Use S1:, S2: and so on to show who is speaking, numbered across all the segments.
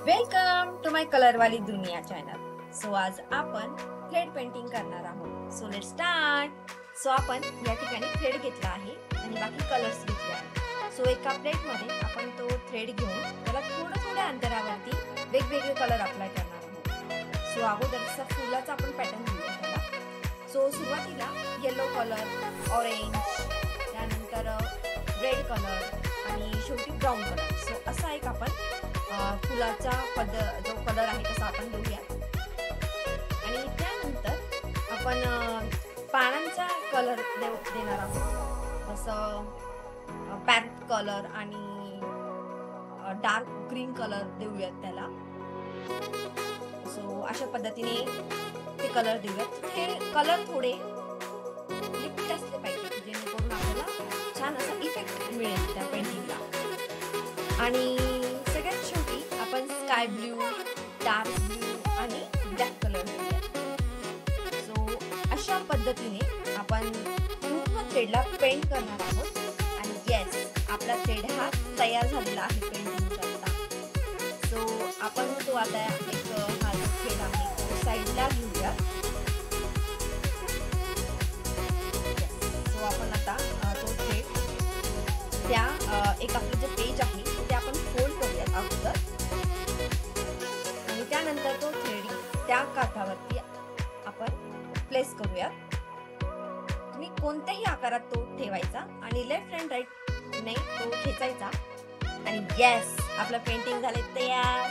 S1: Welcome to माय कलरवाली दुनिया channel. So आज आपण थ्रेड पेंटिंग करणार आहोत। So let's start. सो आपण या ठिकाणी थ्रेड घेतला आहे आणि बाकी कलर्स घेतले आहेत। सो एका प्लेट मध्ये आपण तो थ्रेड घेऊन त्याला थोड्या अंतरावरती वेगवेगळे कलर अप्लाय करणार आहोत। सो अगोदरचा फुलाचा आपण पॅटर्न घेऊया त्याला। सो सुरुवातीला येलो कलर, ऑरेंज, त्यानंतर रेड कलर आणि शेवटी ब्राऊन कलर। सो असा एक आपण फुलाचा जो कलर आहे तसा आपण देऊया आणि त्यानंतर आपण पानांचा कलर देणार आहोत। जसं पॅरेट कलर आणि डार्क ग्रीन कलर देऊयात त्याला। सो अशा पद्धतीने ते कलर देऊयात। हे कलर थोडे लिक्विड असले पाहिजे जेणेकरून आपल्याला छान असा इफेक्ट मिळेल त्या पेंटिंगला। आणि सगळ्यात शेवटी आपण स्काय ब्ल्यू, डार्क ब्ल्यू आणि ब्लॅक कलर देऊया। सो अशा पद्धतीने आपण पूर्ण थ्रेडला पेंट करणार आहोत। आणि येस, आपला थ्रेड हा तयार झालेला आहे पेंटिंग करता। सो आपण तो आता एक हा जो थ्रेड आहे तो साईडला घेऊया। सो आपण आता तो थ्रेड त्या एक आपलं जे पेज आहे ते आपण फोल्ड करूयात अगोदर आणि त्यानंतर तो थ्रेड त्या काठावरती आपण प्लेस करूयात। तुम्ही कोणत्याही आकारात तो ठेवायचा आणि लेफ्ट अँड राईट ने तो खेचायचा आणि येस, आपलं पेंटिंग झाले तयार।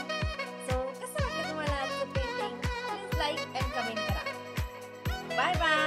S1: सो कसं वाटलं तुम्हाला आजचं painting? Please like and comment करा। Bye bye.